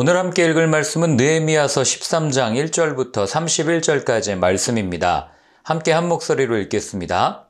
오늘 함께 읽을 말씀은 느헤미야서 13장 1절부터 31절까지의 말씀입니다. 함께 한 목소리로 읽겠습니다.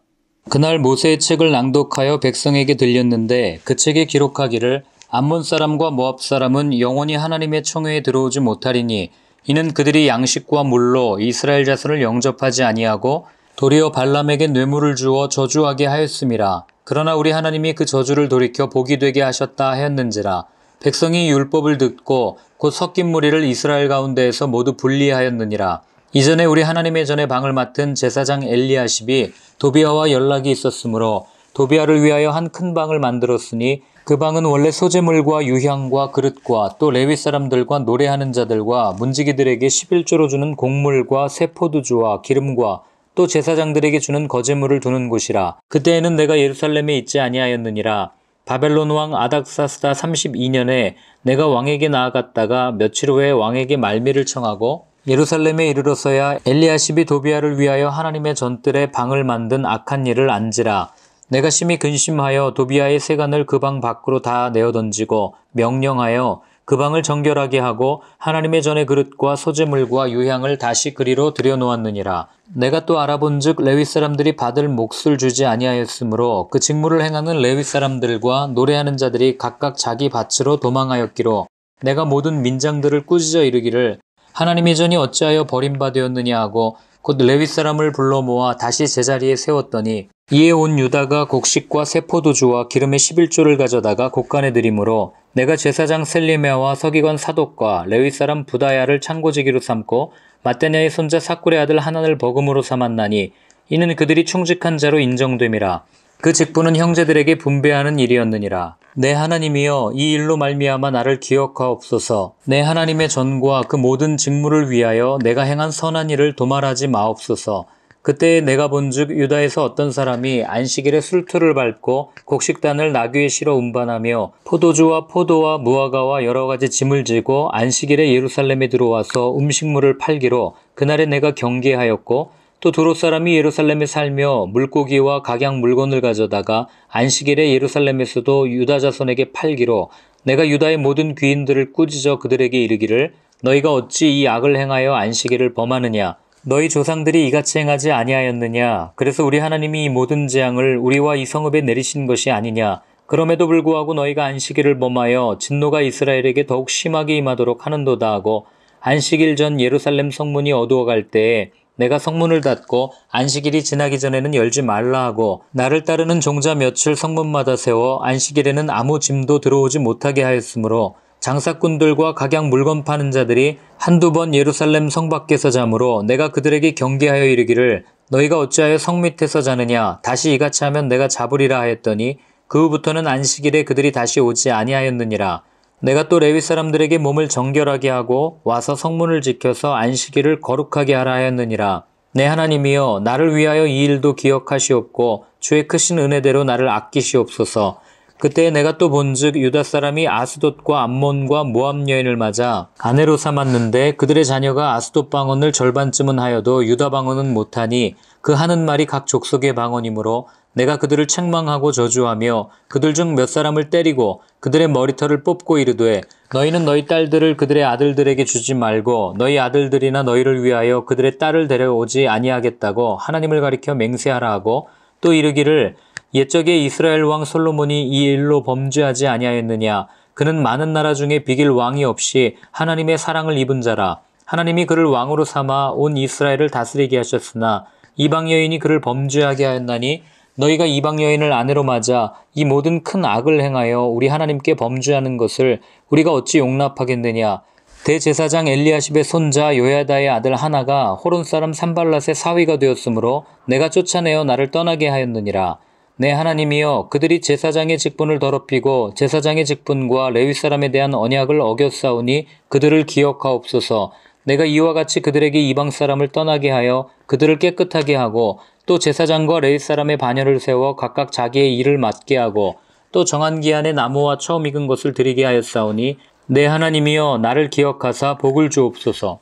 그날 모세의 책을 낭독하여 백성에게 들렸는데 그 책에 기록하기를 암몬 사람과 모압 사람은 영원히 하나님의 청회에 들어오지 못하리니 이는 그들이 양식과 물로 이스라엘 자손을 영접하지 아니하고 도리어 발람에게 뇌물을 주어 저주하게 하였음이라. 그러나 우리 하나님이 그 저주를 돌이켜 복이 되게 하셨다 하였는지라. 백성이 율법을 듣고 곧 섞인 무리를 이스라엘 가운데에서 모두 분리하였느니라. 이전에 우리 하나님의 전에 방을 맡은 제사장 엘리야십이 도비아와 연락이 있었으므로 도비아를 위하여 한 큰 방을 만들었으니 그 방은 원래 소재물과 유향과 그릇과 또 레위 사람들과 노래하는 자들과 문지기들에게 11조로 주는 곡물과 새 포도주와 기름과 또 제사장들에게 주는 거제물을 두는 곳이라. 그때에는 내가 예루살렘에 있지 아니하였느니라. 바벨론 왕 아닥사스다 32년에 내가 왕에게 나아갔다가 며칠 후에 왕에게 말미를 청하고 예루살렘에 이르러서야 엘리야십이 도비아를 위하여 하나님의 전뜰에 방을 만든 악한 일을 안지라. 내가 심히 근심하여 도비아의 세간을 그 방 밖으로 다 내어 던지고 명령하여 그 방을 정결하게 하고 하나님의 전의 그릇과 소재물과 유향을 다시 그리로 들여놓았느니라. 내가 또 알아본즉 레위 사람들이 받을 몫을 주지 아니하였으므로 그 직무를 행하는 레위 사람들과 노래하는 자들이 각각 자기 밭으로 도망하였기로 내가 모든 민장들을 꾸짖어 이르기를 하나님의 전이 어찌하여 버림받았느냐 하고 곧 레위 사람을 불러 모아 다시 제자리에 세웠더니 이에 온 유다가 곡식과 새 포도주와 기름의 11조를 가져다가 곡간에 드리므로 내가 제사장 셀리메와 서기관 사독과 레위 사람 부다야를 창고지기로 삼고 마떼냐의 손자 사꿀의 아들 하난을 버금으로 삼았나니 이는 그들이 충직한 자로 인정됨이라. 그 직분은 형제들에게 분배하는 일이었느니라. 내 하나님이여 이 일로 말미암아 나를 기억하옵소서. 내 하나님의 전과 그 모든 직무를 위하여 내가 행한 선한 일을 도말하지 마옵소서. 그때 내가 본즉 유다에서 어떤 사람이 안식일에 술투를 밟고 곡식단을 나귀에 실어 운반하며 포도주와 포도와 무화과와 여러 가지 짐을 지고 안식일에 예루살렘에 들어와서 음식물을 팔기로 그날에 내가 경계하였고 또 두롯 사람이 예루살렘에 살며 물고기와 각양 물건을 가져다가 안식일에 예루살렘에서도 유다 자손에게 팔기로 내가 유다의 모든 귀인들을 꾸짖어 그들에게 이르기를 너희가 어찌 이 악을 행하여 안식일을 범하느냐. 너희 조상들이 이같이 행하지 아니하였느냐. 그래서 우리 하나님이 이 모든 재앙을 우리와 이 성읍에 내리신 것이 아니냐. 그럼에도 불구하고 너희가 안식일을 범하여 진노가 이스라엘에게 더욱 심하게 임하도록 하는도다 하고 안식일 전 예루살렘 성문이 어두워갈 때에 내가 성문을 닫고 안식일이 지나기 전에는 열지 말라 하고 나를 따르는 종자 몇을 성문마다 세워 안식일에는 아무 짐도 들어오지 못하게 하였으므로 장사꾼들과 각양 물건 파는 자들이 한두 번 예루살렘 성 밖에서 자므로 내가 그들에게 경계하여 이르기를 너희가 어찌하여 성 밑에서 자느냐. 다시 이같이 하면 내가 잡으리라 하였더니 그 후부터는 안식일에 그들이 다시 오지 아니하였느니라. 내가 또 레위 사람들에게 몸을 정결하게 하고 와서 성문을 지켜서 안식일을 거룩하게 하라 하였느니라. 내 하나님이여 나를 위하여 이 일도 기억하시옵고 주의 크신 은혜대로 나를 아끼시옵소서. 그때 내가 또 본즉 유다 사람이 아스돗과 암몬과 모압 여인을 맞아 아내로 삼았는데 그들의 자녀가 아스돗 방언을 절반쯤은 하여도 유다 방언은 못하니 그 하는 말이 각 족속의 방언이므로 내가 그들을 책망하고 저주하며 그들 중 몇 사람을 때리고 그들의 머리털을 뽑고 이르되 너희는 너희 딸들을 그들의 아들들에게 주지 말고 너희 아들들이나 너희를 위하여 그들의 딸을 데려오지 아니하겠다고 하나님을 가리켜 맹세하라 하고 또 이르기를 옛적에 이스라엘 왕 솔로몬이 이 일로 범죄하지 아니하였느냐. 그는 많은 나라 중에 비길 왕이 없이 하나님의 사랑을 입은 자라. 하나님이 그를 왕으로 삼아 온 이스라엘을 다스리게 하셨으나 이방 여인이 그를 범죄하게 하였나니 너희가 이방 여인을 아내로 맞아 이 모든 큰 악을 행하여 우리 하나님께 범죄하는 것을 우리가 어찌 용납하겠느냐. 대제사장 엘리야십의 손자 요야다의 아들 하나가 호론 사람 산발랏의 사위가 되었으므로 내가 쫓아내어 나를 떠나게 하였느니라. 내 하나님이여 그들이 제사장의 직분을 더럽히고 제사장의 직분과 레위 사람에 대한 언약을 어겼사오니 그들을 기억하옵소서. 내가 이와 같이 그들에게 이방 사람을 떠나게 하여 그들을 깨끗하게 하고 또 제사장과 레위 사람의 반열을 세워 각각 자기의 일을 맡게 하고 또 정한 기한에 나무와 처음 익은 것을 드리게 하였사오니 내 하나님이여 나를 기억하사 복을 주옵소서.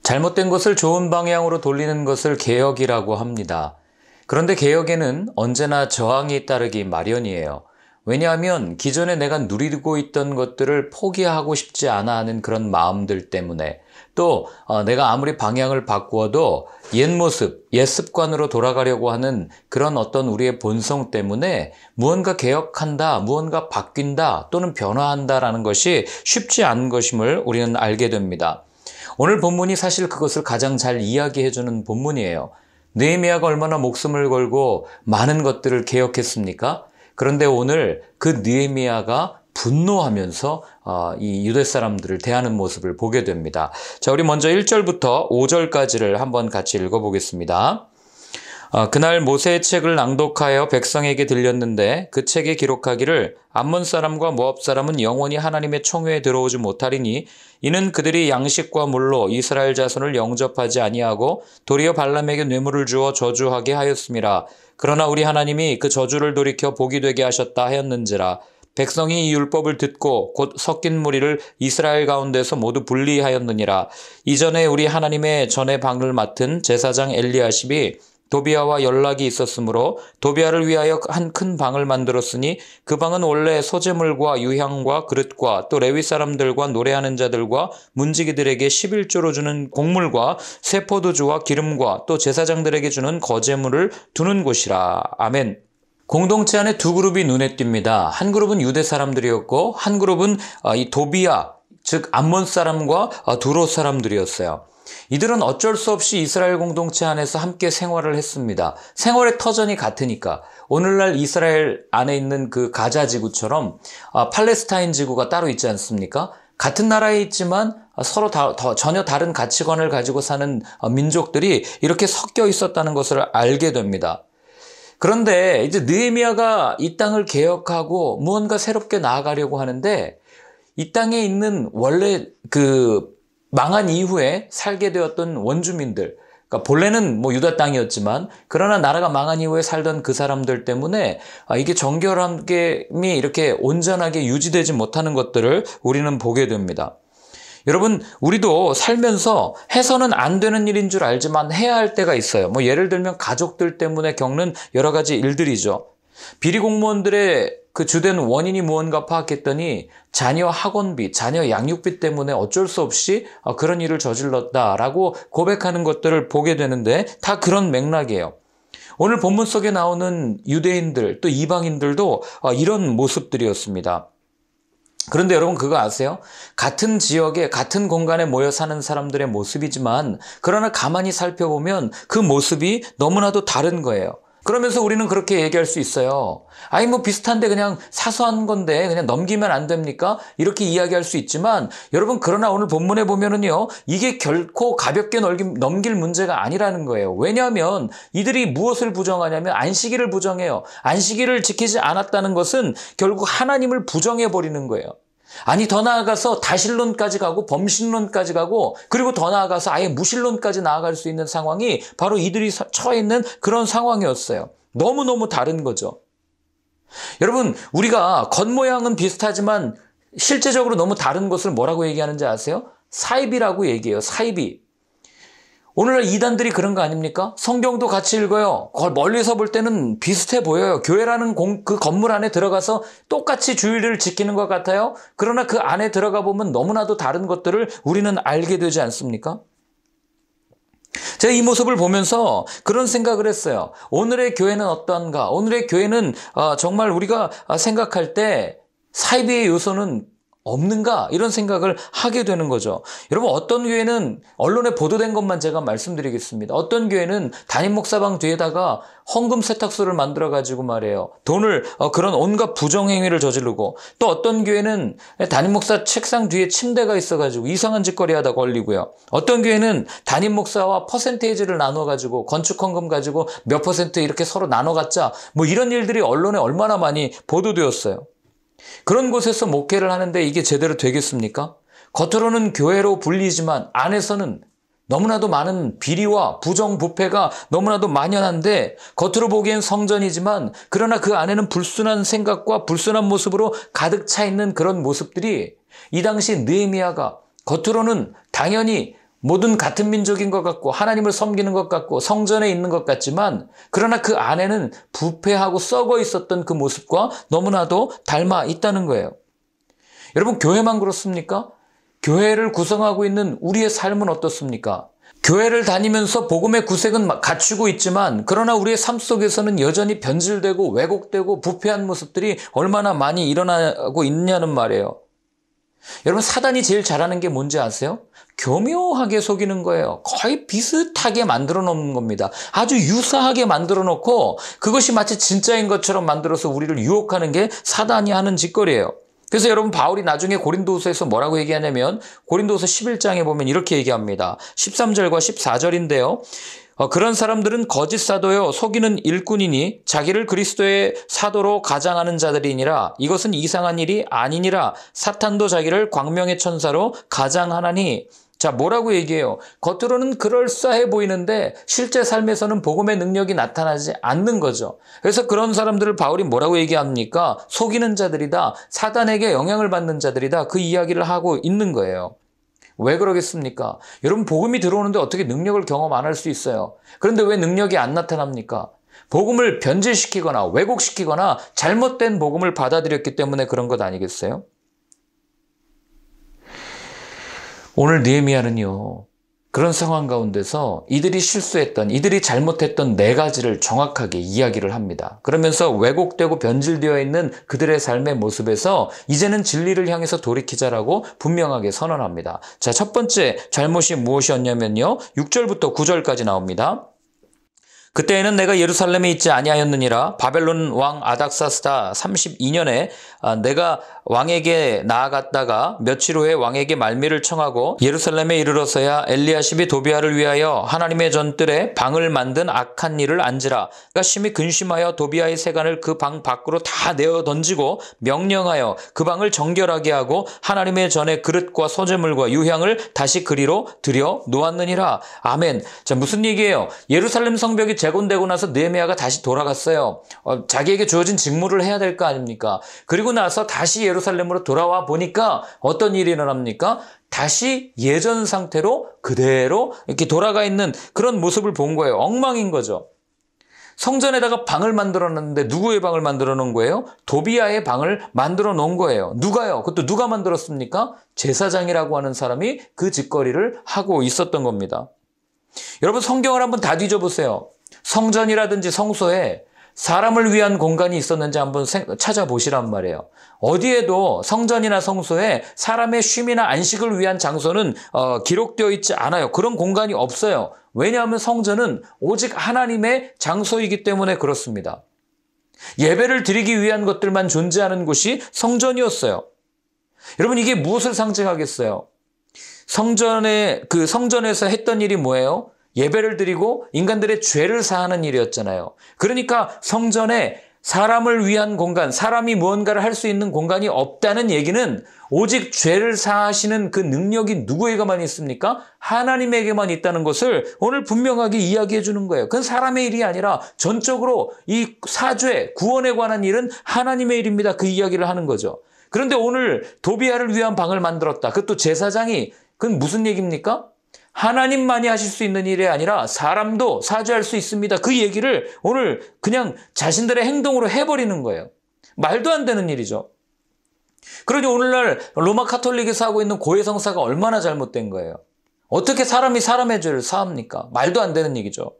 잘못된 것을 좋은 방향으로 돌리는 것을 개혁이라고 합니다. 그런데 개혁에는 언제나 저항이 따르기 마련이에요. 왜냐하면 기존에 내가 누리고 있던 것들을 포기하고 싶지 않아 하는 그런 마음들 때문에, 또 내가 아무리 방향을 바꾸어도 옛 모습, 옛 습관으로 돌아가려고 하는 그런 어떤 우리의 본성 때문에 무언가 개혁한다, 무언가 바뀐다 또는 변화한다라는 것이 쉽지 않은 것임을 우리는 알게 됩니다. 오늘 본문이 사실 그것을 가장 잘 이야기해주는 본문이에요. 느헤미야가 얼마나 목숨을 걸고 많은 것들을 개혁했습니까? 그런데 오늘 그 느헤미야가 분노하면서 이 유대 사람들을 대하는 모습을 보게 됩니다. 자, 우리 먼저 1절부터 5절까지를 한번 같이 읽어보겠습니다. 그날 모세의 책을 낭독하여 백성에게 들렸는데 그 책에 기록하기를 암몬 사람과 모압 사람은 영원히 하나님의 총회에 들어오지 못하리니 이는 그들이 양식과 물로 이스라엘 자손을 영접하지 아니하고 도리어 발람에게 뇌물을 주어 저주하게 하였음이라. 그러나 우리 하나님이 그 저주를 돌이켜 복이 되게 하셨다 하였는지라. 백성이 이 율법을 듣고 곧 섞인 무리를 이스라엘 가운데서 모두 분리하였느니라. 이전에 우리 하나님의 전의 방을 맡은 제사장 엘리야십이 도비아와 연락이 있었으므로 도비아를 위하여 한 큰 방을 만들었으니 그 방은 원래 소재물과 유향과 그릇과 또 레위 사람들과 노래하는 자들과 문지기들에게 11조로 주는 곡물과 새 포도주와 기름과 또 제사장들에게 주는 거제물을 두는 곳이라. 아멘. 공동체 안에 두 그룹이 눈에 띕니다. 한 그룹은 유대 사람들이었고 한 그룹은 이 도비아, 즉 암몬 사람과 두로 사람들이었어요. 이들은 어쩔 수 없이 이스라엘 공동체 안에서 함께 생활을 했습니다. 생활의 터전이 같으니까. 오늘날 이스라엘 안에 있는 그 가자 지구처럼 팔레스타인 지구가 따로 있지 않습니까? 같은 나라에 있지만 서로 전혀 다른 가치관을 가지고 사는 민족들이 이렇게 섞여 있었다는 것을 알게 됩니다. 그런데 이제 느헤미야가 이 땅을 개혁하고 무언가 새롭게 나아가려고 하는데 이 땅에 있는 원래 그 망한 이후에 살게 되었던 원주민들, 그러니까 본래는 뭐 유다 땅이었지만 그러나 나라가 망한 이후에 살던 그 사람들 때문에 이게 정결함이 이렇게 온전하게 유지되지 못하는 것들을 우리는 보게 됩니다. 여러분, 우리도 살면서 해서는 안 되는 일인 줄 알지만 해야 할 때가 있어요. 뭐 예를 들면 가족들 때문에 겪는 여러 가지 일들이죠. 비리 공무원들의 그 주된 원인이 무언가 파악했더니 자녀 학원비, 자녀 양육비 때문에 어쩔 수 없이 그런 일을 저질렀다라고 고백하는 것들을 보게 되는데 다 그런 맥락이에요. 오늘 본문 속에 나오는 유대인들 또 이방인들도 이런 모습들이었습니다. 그런데 여러분 그거 아세요? 같은 지역에 같은 공간에 모여 사는 사람들의 모습이지만 그러나 가만히 살펴보면 그 모습이 너무나도 다른 거예요. 그러면서 우리는 그렇게 얘기할 수 있어요. 아니 뭐 비슷한데 그냥 사소한 건데 그냥 넘기면 안 됩니까? 이렇게 이야기할 수 있지만 여러분 그러나 오늘 본문에 보면은요 이게 결코 가볍게 넘길 문제가 아니라는 거예요. 왜냐하면 이들이 무엇을 부정하냐면 안식일을 부정해요. 안식일을 지키지 않았다는 것은 결국 하나님을 부정해 버리는 거예요. 아니 더 나아가서 다신론까지 가고 범신론까지 가고 그리고 더 나아가서 아예 무신론까지 나아갈 수 있는 상황이 바로 이들이 처해 있는 그런 상황이었어요. 너무너무 다른 거죠. 여러분 우리가 겉모양은 비슷하지만 실제적으로 너무 다른 것을 뭐라고 얘기하는지 아세요? 사이비라고 얘기해요. 사이비. 오늘날 이단들이 그런 거 아닙니까? 성경도 같이 읽어요. 멀리서 볼 때는 비슷해 보여요. 교회라는 그 건물 안에 들어가서 똑같이 주일을 지키는 것 같아요. 그러나 그 안에 들어가 보면 너무나도 다른 것들을 우리는 알게 되지 않습니까? 제가 이 모습을 보면서 그런 생각을 했어요. 오늘의 교회는 어떤가? 오늘의 교회는 정말 우리가 생각할 때 사이비의 요소는 없는가? 이런 생각을 하게 되는 거죠. 여러분 어떤 교회는 언론에 보도된 것만 제가 말씀드리겠습니다. 어떤 교회는 담임 목사방 뒤에다가 헌금 세탁소를 만들어가지고 말이에요. 돈을 그런 온갖 부정행위를 저지르고 또 어떤 교회는 담임 목사 책상 뒤에 침대가 있어가지고 이상한 짓거리 하다 걸리고요. 어떤 교회는 담임 목사와 퍼센테이지를 나눠가지고 건축 헌금 가지고 몇 퍼센트 이렇게 서로 나눠 갖자 뭐 이런 일들이 언론에 얼마나 많이 보도되었어요. 그런 곳에서 목회를 하는데 이게 제대로 되겠습니까? 겉으로는 교회로 불리지만 안에서는 너무나도 많은 비리와 부정부패가 너무나도 만연한데 겉으로 보기엔 성전이지만 그러나 그 안에는 불순한 생각과 불순한 모습으로 가득 차 있는 그런 모습들이 이 당시 느헤미야가 겉으로는 당연히 모든 같은 민족인 것 같고 하나님을 섬기는 것 같고 성전에 있는 것 같지만 그러나 그 안에는 부패하고 썩어 있었던 그 모습과 너무나도 닮아 있다는 거예요. 여러분, 교회만 그렇습니까? 교회를 구성하고 있는 우리의 삶은 어떻습니까? 교회를 다니면서 복음의 구색은 갖추고 있지만 그러나 우리의 삶 속에서는 여전히 변질되고 왜곡되고 부패한 모습들이 얼마나 많이 일어나고 있냐는 말이에요. 여러분, 사단이 제일 잘하는 게 뭔지 아세요? 교묘하게 속이는 거예요. 거의 비슷하게 만들어 놓는 겁니다. 아주 유사하게 만들어 놓고 그것이 마치 진짜인 것처럼 만들어서 우리를 유혹하는 게 사단이 하는 짓거리예요. 그래서 여러분, 바울이 나중에 고린도후서에서 뭐라고 얘기하냐면 고린도후서 11장에 보면 이렇게 얘기합니다. 13절과 14절인데요. 그런 사람들은 거짓 사도요 속이는 일꾼이니 자기를 그리스도의 사도로 가장하는 자들이니라. 이것은 이상한 일이 아니니라. 사탄도 자기를 광명의 천사로 가장하나니. 자, 뭐라고 얘기해요? 겉으로는 그럴싸해 보이는데 실제 삶에서는 복음의 능력이 나타나지 않는 거죠. 그래서 그런 사람들을 바울이 뭐라고 얘기합니까? 속이는 자들이다. 사단에게 영향을 받는 자들이다. 그 이야기를 하고 있는 거예요. 왜 그러겠습니까? 여러분, 복음이 들어오는데 어떻게 능력을 경험 안 할 수 있어요? 그런데 왜 능력이 안 나타납니까? 복음을 변질시키거나 왜곡시키거나 잘못된 복음을 받아들였기 때문에 그런 것 아니겠어요? 오늘 느헤미야는요, 그런 상황 가운데서 이들이 실수했던, 이들이 잘못했던 네 가지를 정확하게 이야기를 합니다. 그러면서 왜곡되고 변질되어 있는 그들의 삶의 모습에서 이제는 진리를 향해서 돌이키자라고 분명하게 선언합니다. 자, 첫 번째 잘못이 무엇이었냐면요, 6절부터 9절까지 나옵니다. 그때에는 내가 예루살렘에 있지 아니하였느니라. 바벨론 왕 아닥사스다 32년에 내가 왕에게 나아갔다가 며칠 후에 왕에게 말미를 청하고 예루살렘에 이르러서야 엘리야십이 도비아를 위하여 하나님의 전뜰에 방을 만든 악한 일을 안지라. 그가 심히 근심하여 도비아의 세간을 그 방 밖으로 다 내어 던지고 명령하여 그 방을 정결하게 하고 하나님의 전에 그릇과 소재물과 유향을 다시 그리로 들여 놓았느니라. 아멘. 자, 무슨 얘기예요? 예루살렘 성벽이 재건되고 나서 느헤미야가 다시 돌아갔어요. 자기에게 주어진 직무를 해야 될 거 아닙니까? 그리고 나서 다시 예루살렘으로 돌아와 보니까 어떤 일이 일어납니까? 다시 예전 상태로 그대로 이렇게 돌아가 있는 그런 모습을 본 거예요. 엉망인 거죠. 성전에다가 방을 만들어 놨는데 누구의 방을 만들어 놓은 거예요? 도비아의 방을 만들어 놓은 거예요. 누가요? 그것도 누가 만들었습니까? 제사장이라고 하는 사람이 그 짓거리를 하고 있었던 겁니다. 여러분, 성경을 한번 다 뒤져보세요. 성전이라든지 성소에 사람을 위한 공간이 있었는지 한번 찾아보시란 말이에요. 어디에도 성전이나 성소에 사람의 쉼이나 안식을 위한 장소는 기록되어 있지 않아요. 그런 공간이 없어요. 왜냐하면 성전은 오직 하나님의 장소이기 때문에 그렇습니다. 예배를 드리기 위한 것들만 존재하는 곳이 성전이었어요. 여러분, 이게 무엇을 상징하겠어요? 성전에서 했던 일이 뭐예요? 예배를 드리고 인간들의 죄를 사하는 일이었잖아요. 그러니까 성전에 사람을 위한 공간, 사람이 무언가를 할 수 있는 공간이 없다는 얘기는 오직 죄를 사하시는 그 능력이 누구에게만 있습니까? 하나님에게만 있다는 것을 오늘 분명하게 이야기해 주는 거예요. 그건 사람의 일이 아니라 전적으로 이 사죄, 구원에 관한 일은 하나님의 일입니다. 그 이야기를 하는 거죠. 그런데 오늘 도비아를 위한 방을 만들었다. 그것도 제사장이, 그건 무슨 얘기입니까? 하나님만이 하실 수 있는 일이 아니라 사람도 사죄할 수 있습니다. 그 얘기를 오늘 그냥 자신들의 행동으로 해버리는 거예요. 말도 안 되는 일이죠. 그러니 오늘날 로마 카톨릭에서 하고 있는 고해성사가 얼마나 잘못된 거예요. 어떻게 사람이 사람의 죄를 사합니까? 말도 안 되는 얘기죠.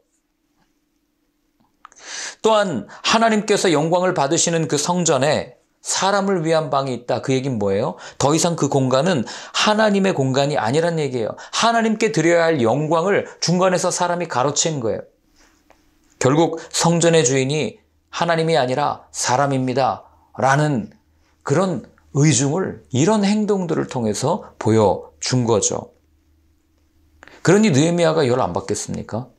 또한 하나님께서 영광을 받으시는 그 성전에 사람을 위한 방이 있다. 그 얘기는 뭐예요? 더 이상 그 공간은 하나님의 공간이 아니란 얘기예요. 하나님께 드려야 할 영광을 중간에서 사람이 가로챈 거예요. 결국 성전의 주인이 하나님이 아니라 사람입니다. 라는 그런 의중을 이런 행동들을 통해서 보여준 거죠. 그러니 느헤미야가 열 안 받겠습니까?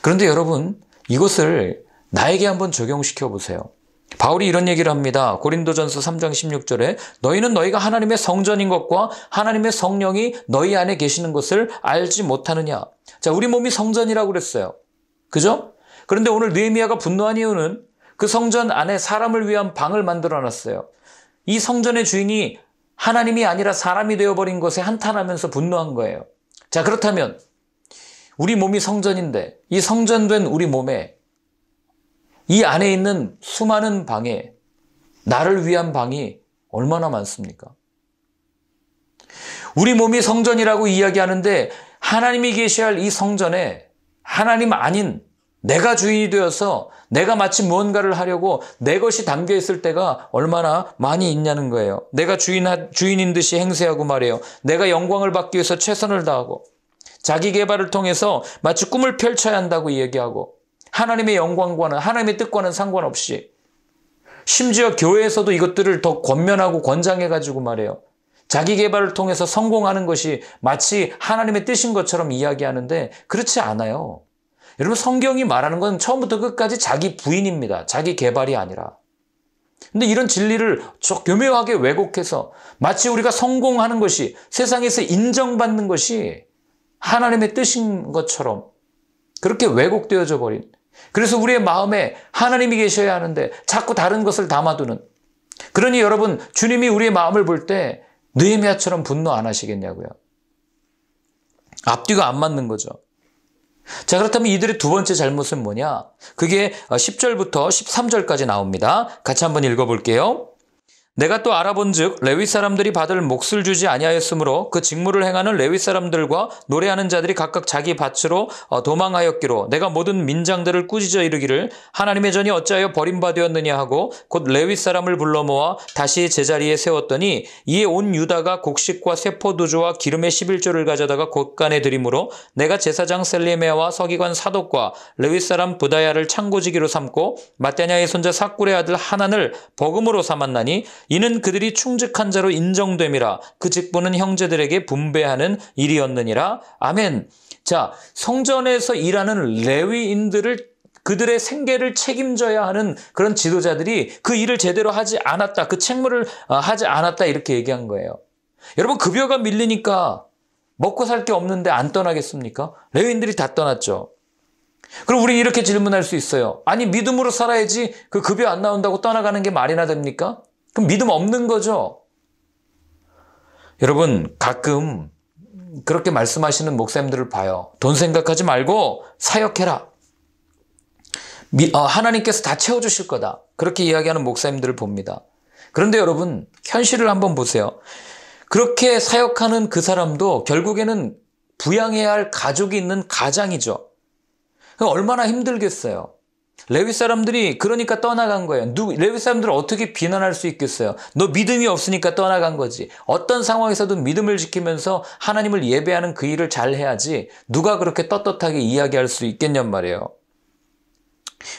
그런데 여러분, 이것을 나에게 한번 적용시켜 보세요. 바울이 이런 얘기를 합니다. 고린도전서 3장 16절에 너희는 너희가 하나님의 성전인 것과 하나님의 성령이 너희 안에 계시는 것을 알지 못하느냐. 자, 우리 몸이 성전이라고 그랬어요. 그죠? 그런데 오늘 느헤미야가 분노한 이유는 그 성전 안에 사람을 위한 방을 만들어 놨어요. 이 성전의 주인이 하나님이 아니라 사람이 되어버린 것에 한탄하면서 분노한 거예요. 자, 그렇다면 우리 몸이 성전인데 이 성전된 우리 몸에 이 안에 있는 수많은 방에 나를 위한 방이 얼마나 많습니까? 우리 몸이 성전이라고 이야기하는데 하나님이 계셔야 할 이 성전에 하나님 아닌 내가 주인이 되어서 내가 마치 무언가를 하려고 내 것이 담겨 있을 때가 얼마나 많이 있냐는 거예요. 내가 주인인 듯이 행세하고 말해요. 내가 영광을 받기 위해서 최선을 다하고 자기 개발을 통해서 마치 꿈을 펼쳐야 한다고 얘기하고 하나님의 영광과는 하나님의 뜻과는 상관없이 심지어 교회에서도 이것들을 더 권면하고 권장해가지고 말해요. 자기 개발을 통해서 성공하는 것이 마치 하나님의 뜻인 것처럼 이야기하는데 그렇지 않아요. 여러분, 성경이 말하는 건 처음부터 끝까지 자기 부인입니다. 자기 개발이 아니라. 근데 이런 진리를 교묘하게 왜곡해서 마치 우리가 성공하는 것이 세상에서 인정받는 것이 하나님의 뜻인 것처럼 그렇게 왜곡되어져 버린, 그래서 우리의 마음에 하나님이 계셔야 하는데 자꾸 다른 것을 담아두는, 그러니 여러분, 주님이 우리의 마음을 볼 때 느헤미야처럼 분노 안 하시겠냐고요. 앞뒤가 안 맞는 거죠. 자, 그렇다면 이들의 두 번째 잘못은 뭐냐? 그게 10절부터 13절까지 나옵니다. 같이 한번 읽어볼게요. 내가 또 알아본즉 레위 사람들이 받을 몫을 주지 아니하였으므로 그 직무를 행하는 레위 사람들과 노래하는 자들이 각각 자기 밭으로 도망하였기로 내가 모든 민장들을 꾸짖어 이르기를 하나님의 전이 어찌하여 버림받았느냐 하고 곧 레위 사람을 불러 모아 다시 제자리에 세웠더니 이에 온 유다가 곡식과 세포두조와 기름의 11조를 가져다가 곳간에 드림으로 내가 제사장 셀레메와 서기관 사독과 레위 사람 부다야를 창고지기로 삼고 마따냐의 손자 삭굴의 아들 하난을 버금으로 삼았나니 이는 그들이 충직한 자로 인정됨이라 그 직분은 형제들에게 분배하는 일이었느니라. 아멘. 자, 성전에서 일하는 레위인들을, 그들의 생계를 책임져야 하는 그런 지도자들이 그 일을 제대로 하지 않았다, 그 책무를 하지 않았다, 이렇게 얘기한 거예요. 여러분, 급여가 밀리니까 먹고 살 게 없는데 안 떠나겠습니까? 레위인들이 다 떠났죠. 그럼 우리는 이렇게 질문할 수 있어요. 아니, 믿음으로 살아야지 그 급여 안 나온다고 떠나가는 게 말이나 됩니까? 그럼 믿음 없는 거죠. 여러분, 가끔 그렇게 말씀하시는 목사님들을 봐요. 돈 생각하지 말고 사역해라. 하나님께서 다 채워주실 거다. 그렇게 이야기하는 목사님들을 봅니다. 그런데 여러분, 현실을 한번 보세요. 그렇게 사역하는 그 사람도 결국에는 부양해야 할 가족이 있는 가장이죠. 얼마나 힘들겠어요. 레위 사람들이 그러니까 떠나간 거예요. 레위 사람들을 어떻게 비난할 수 있겠어요? 너 믿음이 없으니까 떠나간 거지. 어떤 상황에서도 믿음을 지키면서 하나님을 예배하는 그 일을 잘 해야지 누가 그렇게 떳떳하게 이야기할 수 있겠냔 말이에요.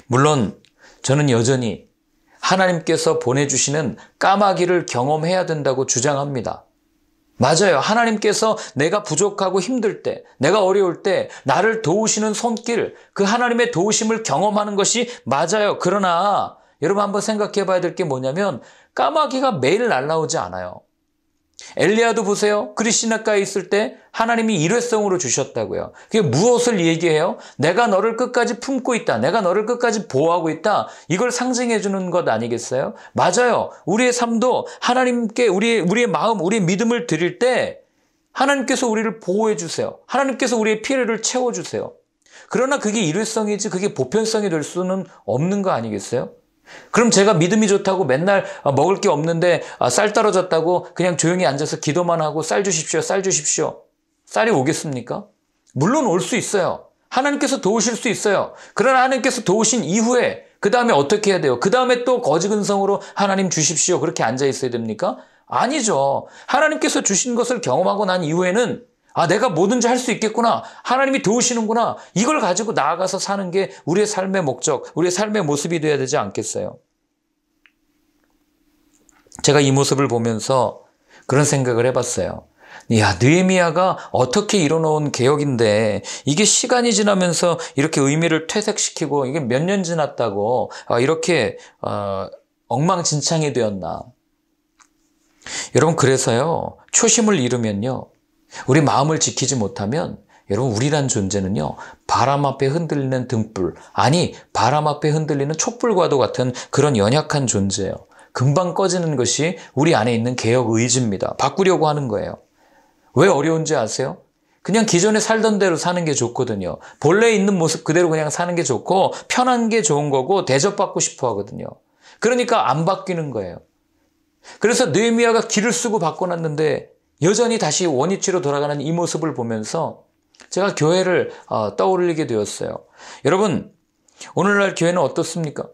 물론 저는 여전히 하나님께서 보내주시는 까마귀를 경험해야 된다고 주장합니다. 맞아요. 하나님께서 내가 부족하고 힘들 때, 내가 어려울 때 나를 도우시는 손길, 그 하나님의 도우심을 경험하는 것이 맞아요. 그러나 여러분 한번 생각해 봐야 될 게 뭐냐면 까마귀가 매일 날아오지 않아요. 엘리야도 보세요. 그리시나가에 있을 때 하나님이 일회성으로 주셨다고요. 그게 무엇을 얘기해요? 내가 너를 끝까지 품고 있다. 내가 너를 끝까지 보호하고 있다. 이걸 상징해 주는 것 아니겠어요? 맞아요. 우리의 삶도 하나님께 우리의 마음, 우리의 믿음을 드릴 때 하나님께서 우리를 보호해 주세요. 하나님께서 우리의 필요를 채워 주세요. 그러나 그게 일회성이지 그게 보편성이 될 수는 없는 거 아니겠어요? 그럼 제가 믿음이 좋다고 맨날 먹을 게 없는데 쌀 떨어졌다고 그냥 조용히 앉아서 기도만 하고 쌀 주십시오, 쌀 주십시오. 쌀이 오겠습니까? 물론 올 수 있어요. 하나님께서 도우실 수 있어요. 그러나 하나님께서 도우신 이후에 그 다음에 어떻게 해야 돼요? 그 다음에 또 거지근성으로 하나님 주십시오. 그렇게 앉아 있어야 됩니까? 아니죠. 하나님께서 주신 것을 경험하고 난 이후에는 내가 뭐든지 할 수 있겠구나. 하나님이 도우시는구나. 이걸 가지고 나아가서 사는 게 우리의 삶의 목적, 우리의 삶의 모습이 되어야 되지 않겠어요? 제가 이 모습을 보면서 그런 생각을 해봤어요. 야, 느헤미야가 어떻게 이뤄놓은 개혁인데 이게 시간이 지나면서 이렇게 의미를 퇴색시키고 이게 몇 년 지났다고 이렇게 엉망진창이 되었나. 여러분, 그래서요, 초심을 잃으면요, 우리 마음을 지키지 못하면 여러분, 우리란 존재는요, 바람 앞에 흔들리는 등불, 아니 바람 앞에 흔들리는 촛불과도 같은 그런 연약한 존재예요. 금방 꺼지는 것이 우리 안에 있는 개혁 의지입니다. 바꾸려고 하는 거예요. 왜 어려운지 아세요? 그냥 기존에 살던 대로 사는 게 좋거든요. 본래 있는 모습 그대로 그냥 사는 게 좋고 편한 게 좋은 거고 대접받고 싶어 하거든요. 그러니까 안 바뀌는 거예요. 그래서 느헤미야가 기를 쓰고 바꿔놨는데 여전히 다시 원위치로 돌아가는 이 모습을 보면서 제가 교회를 떠올리게 되었어요. 여러분, 오늘날 교회는 어떻습니까?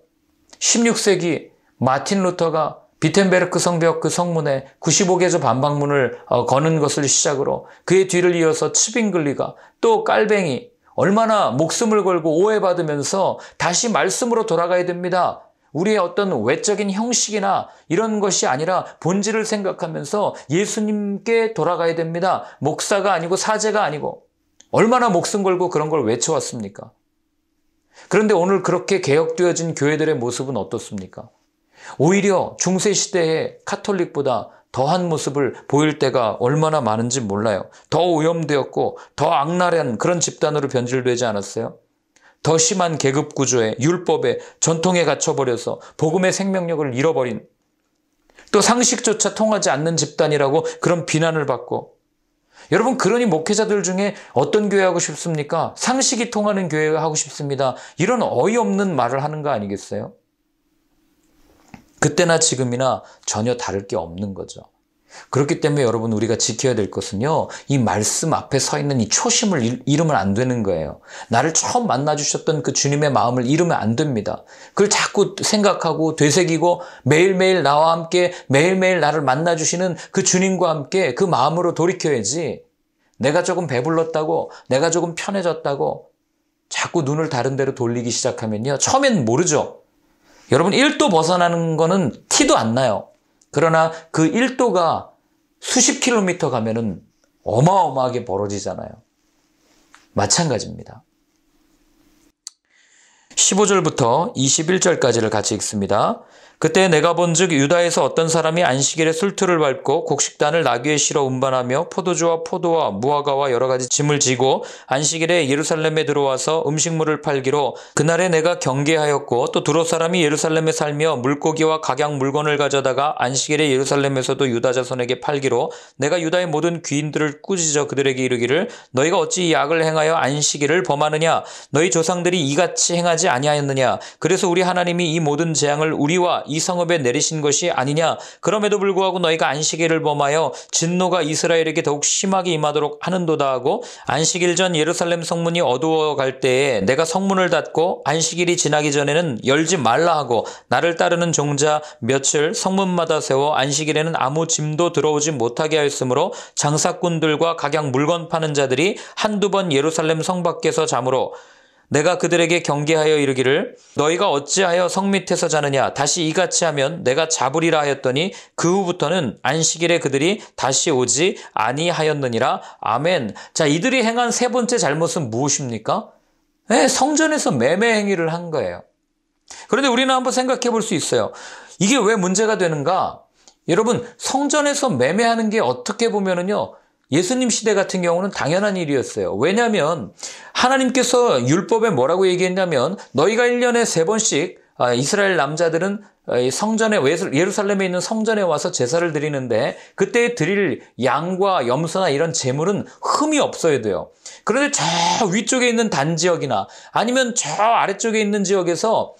16세기 마틴 루터가 비텐베르크 성벽 그 성문에 95개조 반박문을 거는 것을 시작으로 그의 뒤를 이어서 츠빙글리가 또 깔뱅이 얼마나 목숨을 걸고 오해받으면서 다시 말씀으로 돌아가야 됩니다. 우리의 어떤 외적인 형식이나 이런 것이 아니라 본질을 생각하면서 예수님께 돌아가야 됩니다. 목사가 아니고 사제가 아니고 얼마나 목숨 걸고 그런 걸 외쳐왔습니까? 그런데 오늘 그렇게 개혁되어진 교회들의 모습은 어떻습니까? 오히려 중세시대의 카톨릭보다 더한 모습을 보일 때가 얼마나 많은지 몰라요. 더 오염되었고 더 악랄한 그런 집단으로 변질되지 않았어요? 더 심한 계급 구조에 율법에 전통에 갇혀버려서 복음의 생명력을 잃어버린 또 상식조차 통하지 않는 집단이라고 그런 비난을 받고 여러분 그러니 목회자들 중에 어떤 교회 하고 싶습니까? 상식이 통하는 교회 하고 싶습니다. 이런 어이없는 말을 하는 거 아니겠어요? 그때나 지금이나 전혀 다를 게 없는 거죠. 그렇기 때문에 여러분 우리가 지켜야 될 것은요. 이 말씀 앞에 서 있는 이 초심을 잃으면 안 되는 거예요. 나를 처음 만나주셨던 그 주님의 마음을 잃으면 안 됩니다. 그걸 자꾸 생각하고 되새기고 매일매일 나와 함께 매일매일 나를 만나주시는 그 주님과 함께 그 마음으로 돌이켜야지 내가 조금 배불렀다고 내가 조금 편해졌다고 자꾸 눈을 다른 데로 돌리기 시작하면요. 처음엔 모르죠. 여러분 1도 벗어나는 거는 티도 안 나요. 그러나 그 1도가 수십 킬로미터 가면은 어마어마하게 벌어지잖아요. 마찬가지입니다. 15절부터 21절까지를 같이 읽습니다. 그때 내가 본즉 유다에서 어떤 사람이 안식일에 술틀을 밟고 곡식단을 나귀에 실어 운반하며 포도주와 포도와 무화과와 여러 가지 짐을 지고 안식일에 예루살렘에 들어와서 음식물을 팔기로 그날에 내가 경계하였고 또 두로 사람이 예루살렘에 살며 물고기와 각양 물건을 가져다가 안식일에 예루살렘에서도 유다 자손에게 팔기로 내가 유다의 모든 귀인들을 꾸짖어 그들에게 이르기를 너희가 어찌 이 악을 행하여 안식일을 범하느냐 너희 조상들이 이같이 행하지 아니하였느냐 그래서 우리 하나님이 이 모든 재앙을 우리와 이 성읍에 내리신 것이 아니냐 그럼에도 불구하고 너희가 안식일을 범하여 진노가 이스라엘에게 더욱 심하게 임하도록 하는도다 하고 안식일 전 예루살렘 성문이 어두워 갈 때에 내가 성문을 닫고 안식일이 지나기 전에는 열지 말라 하고 나를 따르는 종자 며칠 성문마다 세워 안식일에는 아무 짐도 들어오지 못하게 하였으므로 장사꾼들과 각양 물건 파는 자들이 한두 번 예루살렘 성 밖에서 자므로 내가 그들에게 경계하여 이르기를 너희가 어찌하여 성 밑에서 자느냐 다시 이같이 하면 내가 잡으리라 하였더니 그 후부터는 안식일에 그들이 다시 오지 아니하였느니라. 아멘. 자, 이들이 행한 세 번째 잘못은 무엇입니까? 네, 성전에서 매매 행위를 한 거예요. 그런데 우리는 한번 생각해 볼 수 있어요. 이게 왜 문제가 되는가? 여러분, 성전에서 매매하는 게 어떻게 보면은요. 예수님 시대 같은 경우는 당연한 일이었어요. 왜냐하면 하나님께서 율법에 뭐라고 얘기했냐면 너희가 1년에 3번씩 이스라엘 남자들은 성전에 예루살렘에 있는 성전에 와서 제사를 드리는데 그때 드릴 양과 염소나 이런 제물은 흠이 없어야 돼요. 그런데 저 위쪽에 있는 단지역이나 아니면 저 아래쪽에 있는 지역에서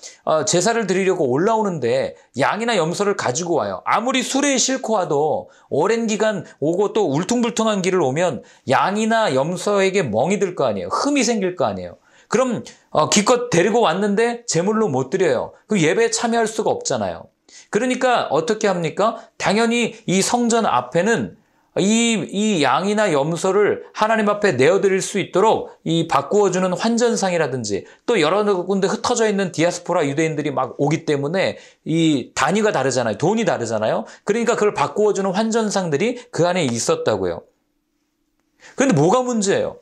제사를 드리려고 올라오는데 양이나 염소를 가지고 와요. 아무리 수레에 싣고 와도 오랜 기간 오고 또 울퉁불퉁한 길을 오면 양이나 염소에게 멍이 들 거 아니에요. 흠이 생길 거 아니에요. 그럼 기껏 데리고 왔는데 제물로 못 드려요. 그 예배에 참여할 수가 없잖아요. 그러니까 어떻게 합니까? 당연히 이 성전 앞에는 이 양이나 염소를 하나님 앞에 내어드릴 수 있도록 이 바꾸어주는 환전상이라든지 또 여러 군데 흩어져 있는 디아스포라 유대인들이 막 오기 때문에 이 단위가 다르잖아요. 돈이 다르잖아요. 그러니까 그걸 바꾸어주는 환전상들이 그 안에 있었다고요. 그런데 뭐가 문제예요?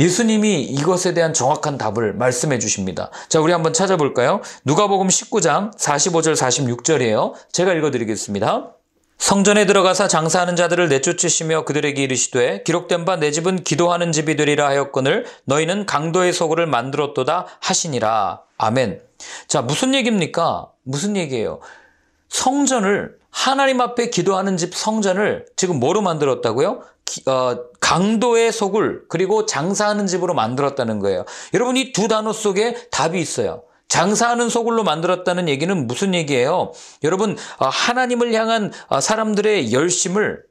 예수님이 이것에 대한 정확한 답을 말씀해 주십니다. 자, 우리 한번 찾아볼까요? 누가복음 19장 45절 46절이에요. 제가 읽어드리겠습니다. 성전에 들어가사 장사하는 자들을 내쫓으시며 그들에게 이르시되 기록된 바 내 집은 기도하는 집이 되리라 하였거늘 너희는 강도의 소굴을 만들었도다 하시니라. 아멘. 자, 무슨 얘기입니까? 무슨 얘기예요? 성전을 하나님 앞에 기도하는 집 성전을 지금 뭐로 만들었다고요? 강도의 소굴 그리고 장사하는 집으로 만들었다는 거예요. 여러분 이 두 단어 속에 답이 있어요. 장사하는 소굴로 만들었다는 얘기는 무슨 얘기예요? 여러분 하나님을 향한 사람들의 열심을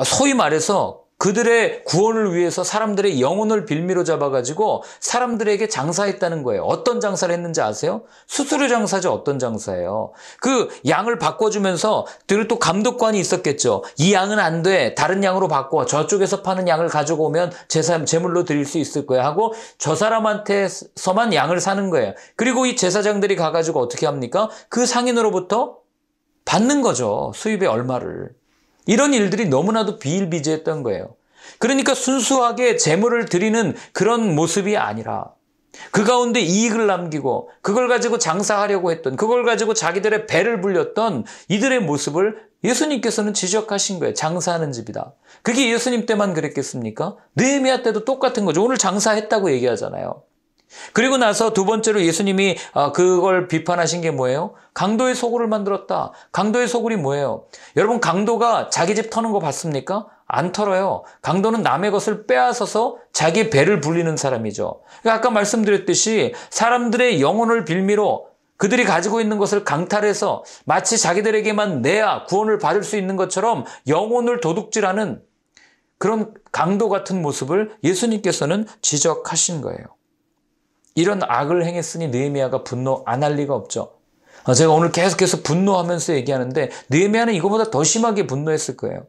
소위 말해서 그들의 구원을 위해서 사람들의 영혼을 빌미로 잡아가지고 사람들에게 장사했다는 거예요. 어떤 장사를 했는지 아세요? 수수료 장사죠. 어떤 장사예요? 그 양을 바꿔주면서 또 감독관이 있었겠죠. 이 양은 안 돼. 다른 양으로 바꿔. 저쪽에서 파는 양을 가지고 오면 제물로 드릴 수 있을 거야 하고 저 사람한테서만 양을 사는 거예요. 그리고 이 제사장들이 가가지고 어떻게 합니까? 그 상인으로부터 받는 거죠. 수입의 얼마를. 이런 일들이 너무나도 비일비재했던 거예요. 그러니까 순수하게 재물을 드리는 그런 모습이 아니라 그 가운데 이익을 남기고 그걸 가지고 장사하려고 했던, 그걸 가지고 자기들의 배를 불렸던 이들의 모습을 예수님께서는 지적하신 거예요. 장사하는 집이다. 그게 예수님 때만 그랬겠습니까? 느헤미야 때도 똑같은 거죠. 오늘 장사했다고 얘기하잖아요. 그리고 나서 두 번째로 예수님이 그걸 비판하신 게 뭐예요? 강도의 소굴을 만들었다. 강도의 소굴이 뭐예요? 여러분 강도가 자기 집 터는 거 봤습니까? 안 털어요. 강도는 남의 것을 빼앗아서 자기의 배를 불리는 사람이죠. 그러니까 아까 말씀드렸듯이 사람들의 영혼을 빌미로 그들이 가지고 있는 것을 강탈해서 마치 자기들에게만 내야 구원을 받을 수 있는 것처럼 영혼을 도둑질하는 그런 강도 같은 모습을 예수님께서는 지적하신 거예요. 이런 악을 행했으니 느헤미야가 분노 안 할 리가 없죠. 제가 오늘 계속해서 분노하면서 얘기하는데 느헤미야는 이거보다 더 심하게 분노했을 거예요.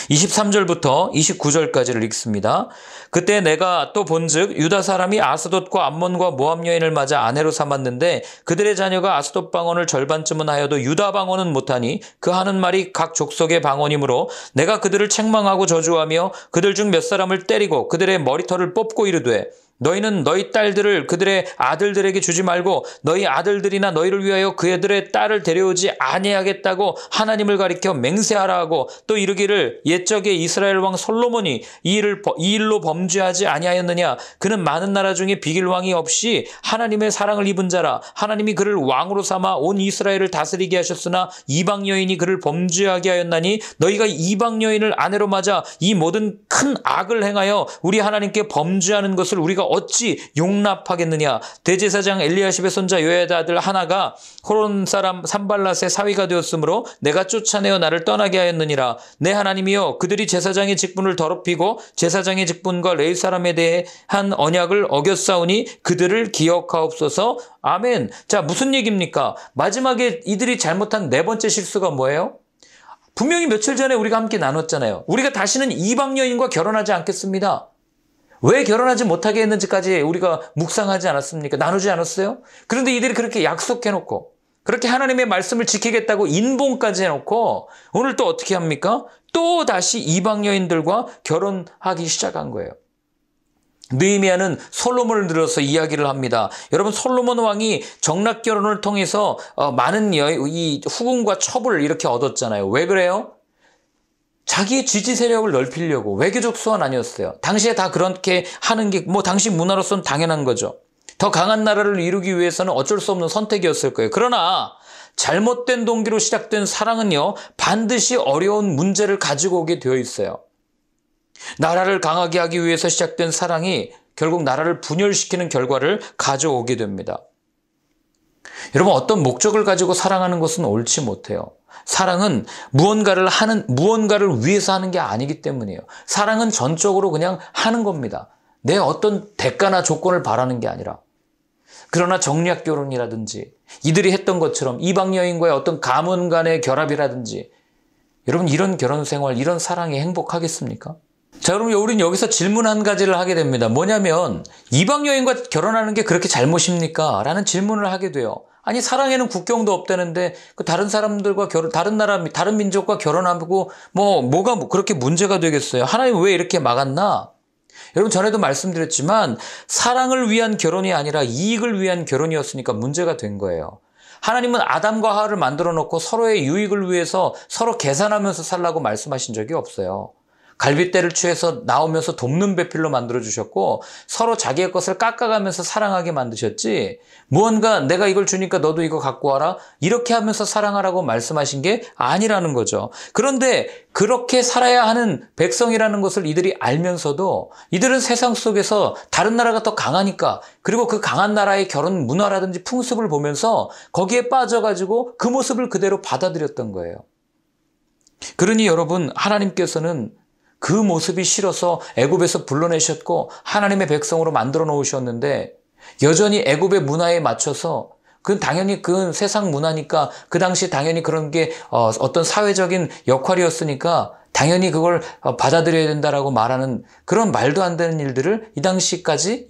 23절부터 29절까지를 읽습니다. 그때 내가 또 본즉 유다 사람이 아스돗과 암몬과 모압 여인을 맞아 아내로 삼았는데 그들의 자녀가 아스돗 방언을 절반쯤은 하여도 유다 방언은 못하니 그 하는 말이 각 족속의 방언이므로 내가 그들을 책망하고 저주하며 그들 중 몇 사람을 때리고 그들의 머리털을 뽑고 이르되 너희는 너희 딸들을 그들의 아들들에게 주지 말고 너희 아들들이나 너희를 위하여 그들의 딸을 데려오지 아니하겠다고 하나님을 가리켜 맹세하라 하고 또 이르기를 옛적에 이스라엘 왕 솔로몬이 이 일로 범죄하지 아니하였느냐. 그는 많은 나라 중에 비길 왕이 없이 하나님의 사랑을 입은 자라. 하나님이 그를 왕으로 삼아 온 이스라엘을 다스리게 하셨으나 이방 여인이 그를 범죄하게 하였나니 너희가 이방 여인을 아내로 맞아 이 모든 큰 악을 행하여 우리 하나님께 범죄하는 것을 우리가 어찌 용납하겠느냐. 대제사장 엘리야십의 손자 요야다 아들 하나가 호론 사람 산발랏의 사위가 되었으므로 내가 쫓아내어 나를 떠나게 하였느니라. 내 하나님이여 그들이 제사장의 직분을 더럽히고 제사장의 직분과 레위 사람에 대한 언약을 어겼사오니 그들을 기억하옵소서. 아멘. 자, 무슨 얘기입니까? 마지막에 이들이 잘못한 네 번째 실수가 뭐예요? 분명히 며칠 전에 우리가 함께 나눴잖아요. 우리가 다시는 이방 여인과 결혼하지 않겠습니다. 왜 결혼하지 못하게 했는지까지 우리가 묵상하지 않았습니까? 나누지 않았어요? 그런데 이들이 그렇게 약속해놓고 그렇게 하나님의 말씀을 지키겠다고 인봉까지 해놓고 오늘 또 어떻게 합니까? 또 다시 이방 여인들과 결혼하기 시작한 거예요. 느헤미야는 솔로몬을 들어서 이야기를 합니다. 여러분 솔로몬 왕이 정락 결혼을 통해서 많은 이 후궁과 첩을 이렇게 얻었잖아요. 왜 그래요? 자기의 지지 세력을 넓히려고. 외교적 수완 아니었어요. 당시에 다 그렇게 하는 게 당시 문화로서는 당연한 거죠. 더 강한 나라를 이루기 위해서는 어쩔 수 없는 선택이었을 거예요. 그러나 잘못된 동기로 시작된 사랑은요, 반드시 어려운 문제를 가지고 오게 되어 있어요. 나라를 강하게 하기 위해서 시작된 사랑이 결국 나라를 분열시키는 결과를 가져오게 됩니다. 여러분 어떤 목적을 가지고 사랑하는 것은 옳지 못해요. 사랑은 무언가를 위해서 하는 게 아니기 때문이에요. 사랑은 전적으로 그냥 하는 겁니다. 내 어떤 대가나 조건을 바라는 게 아니라. 그러나 정략 결혼이라든지 이들이 했던 것처럼 이방 여인과의 어떤 가문 간의 결합이라든지 여러분 이런 결혼 생활, 이런 사랑이 행복하겠습니까? 자, 그럼 우리는 여기서 질문 한 가지를 하게 됩니다. 뭐냐면 이방 여인과 결혼하는 게 그렇게 잘못입니까? 라는 질문을 하게 돼요. 아니 사랑에는 국경도 없다는데 그 다른 사람들과 다른 나라, 다른 민족과 결혼하고 뭐가 그렇게 문제가 되겠어요? 하나님 왜 이렇게 막았나? 여러분 전에도 말씀드렸지만 사랑을 위한 결혼이 아니라 이익을 위한 결혼이었으니까 문제가 된 거예요. 하나님은 아담과 하와를 만들어 놓고 서로의 유익을 위해서 서로 계산하면서 살라고 말씀하신 적이 없어요. 갈빗대를 취해서 나오면서 돕는 배필로 만들어주셨고 서로 자기의 것을 깎아가면서 사랑하게 만드셨지 무언가 내가 이걸 주니까 너도 이거 갖고 와라 이렇게 하면서 사랑하라고 말씀하신 게 아니라는 거죠. 그런데 그렇게 살아야 하는 백성이라는 것을 이들이 알면서도 이들은 세상 속에서 다른 나라가 더 강하니까 그리고 그 강한 나라의 결혼 문화라든지 풍습을 보면서 거기에 빠져가지고 그 모습을 그대로 받아들였던 거예요. 그러니 여러분 하나님께서는 그 모습이 싫어서 애굽에서 불러내셨고 하나님의 백성으로 만들어 놓으셨는데 여전히 애굽의 문화에 맞춰서 당연히 그건 세상 문화니까 그 당시 당연히 그런 게 어떤 사회적인 역할이었으니까 당연히 그걸 받아들여야 된다라고 말하는 그런 말도 안 되는 일들을 이 당시까지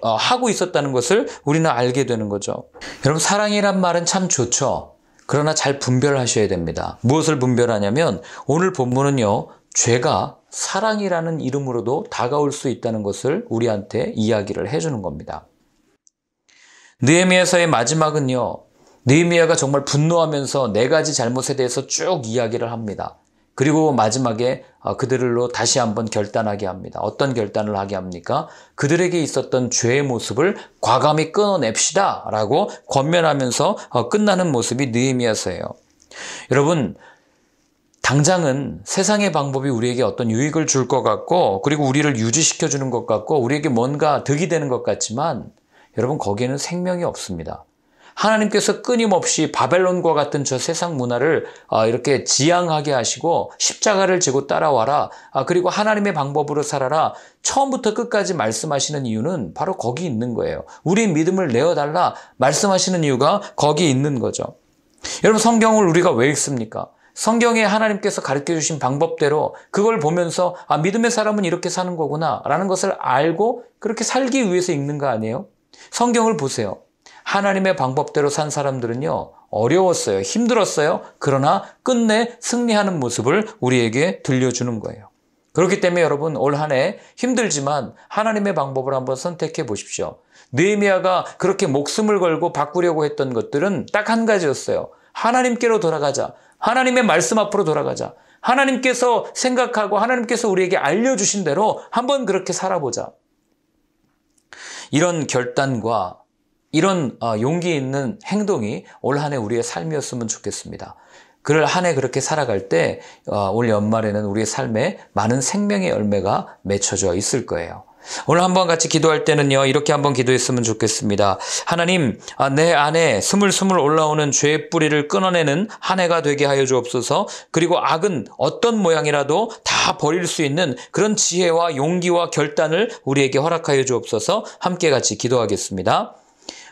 하고 있었다는 것을 우리는 알게 되는 거죠. 여러분 사랑이란 말은 참 좋죠. 그러나 잘 분별하셔야 됩니다. 무엇을 분별하냐면 오늘 본문은요. 죄가 사랑이라는 이름으로도 다가올 수 있다는 것을 우리한테 이야기를 해주는 겁니다. 느헤미야서의 마지막은요. 느헤미야가 정말 분노하면서 4가지 잘못에 대해서 쭉 이야기를 합니다. 그리고 마지막에 그들로 다시 한번 결단하게 합니다. 어떤 결단을 하게 합니까? 그들에게 있었던 죄의 모습을 과감히 끊어냅시다 라고 권면하면서 끝나는 모습이 느헤미야서예요. 여러분 당장은 세상의 방법이 우리에게 어떤 유익을 줄 것 같고 그리고 우리를 유지시켜 주는 것 같고 우리에게 뭔가 득이 되는 것 같지만 여러분 거기에는 생명이 없습니다. 하나님께서 끊임없이 바벨론과 같은 저 세상 문화를 이렇게 지향하게 하시고 십자가를 지고 따라와라. 그리고 하나님의 방법으로 살아라. 처음부터 끝까지 말씀하시는 이유는 바로 거기 있는 거예요. 우리의 믿음을 내어달라 말씀하시는 이유가 거기 있는 거죠. 여러분 성경을 우리가 왜 읽습니까? 성경에 하나님께서 가르쳐 주신 방법대로 그걸 보면서 믿음의 사람은 이렇게 사는 거구나 라는 것을 알고 그렇게 살기 위해서 읽는 거 아니에요? 성경을 보세요. 하나님의 방법대로 산 사람들은요. 어려웠어요. 힘들었어요. 그러나 끝내 승리하는 모습을 우리에게 들려주는 거예요. 그렇기 때문에 여러분 올 한 해 힘들지만 하나님의 방법을 한번 선택해 보십시오. 느헤미야가 그렇게 목숨을 걸고 바꾸려고 했던 것들은 딱 한 가지였어요. 하나님께로 돌아가자. 하나님의 말씀 앞으로 돌아가자. 하나님께서 생각하고 하나님께서 우리에게 알려주신 대로 한번 그렇게 살아보자. 이런 결단과 이런 용기 있는 행동이 올 한 해 우리의 삶이었으면 좋겠습니다. 그를 한 해 그렇게 살아갈 때 올 연말에는 우리의 삶에 많은 생명의 열매가 맺혀져 있을 거예요. 오늘 한번 같이 기도할 때는요. 이렇게 한번 기도했으면 좋겠습니다. 하나님, 내 안에 스물스물 올라오는 죄의 뿌리를 끊어내는 한 해가 되게 하여 주옵소서. 그리고 악은 어떤 모양이라도 다 버릴 수 있는 그런 지혜와 용기와 결단을 우리에게 허락하여 주옵소서. 함께 같이 기도하겠습니다.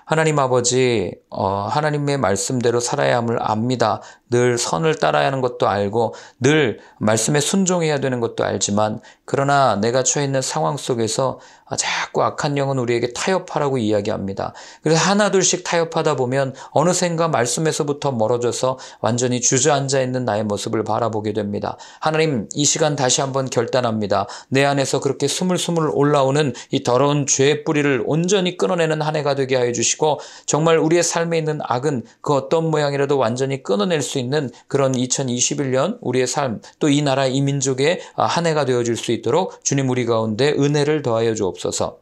하나님 아버지, 하나님의 말씀대로 살아야 함을 압니다. 늘 선을 따라야 하는 것도 알고 늘 말씀에 순종해야 되는 것도 알지만 그러나 내가 처해 있는 상황 속에서 자꾸 악한 영은 우리에게 타협하라고 이야기합니다. 그래서 하나둘씩 타협하다 보면 어느샌가 말씀에서부터 멀어져서 완전히 주저앉아 있는 나의 모습을 바라보게 됩니다. 하나님 이 시간 다시 한번 결단합니다. 내 안에서 그렇게 스물스물 올라오는 이 더러운 죄의 뿌리를 온전히 끊어내는 한 해가 되게 하여 주시고 정말 우리의 삶에 있는 악은 그 어떤 모양이라도 완전히 끊어낼 수 있는 그런 2021년 우리의 삶 또 이 나라 이 민족의 한 해가 되어질 수 있도록 주님 우리 가운데 은혜를 더하여 주옵소서.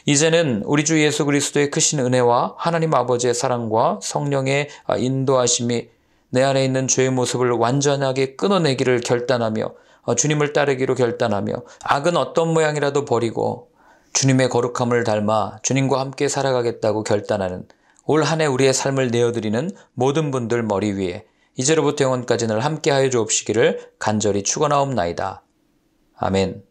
이제는 우리 주 예수 그리스도의 크신 은혜와 하나님 아버지의 사랑과 성령의 인도하심이 내 안에 있는 죄의 모습을 완전하게 끊어내기를 결단하며 주님을 따르기로 결단하며 악은 어떤 모양이라도 버리고 주님의 거룩함을 닮아 주님과 함께 살아가겠다고 결단하는 올 한 해 우리의 삶을 내어드리는 모든 분들 머리 위에 이제로부터 영원까지 늘 함께하여 주옵시기를 간절히 축원하옵나이다. 아멘.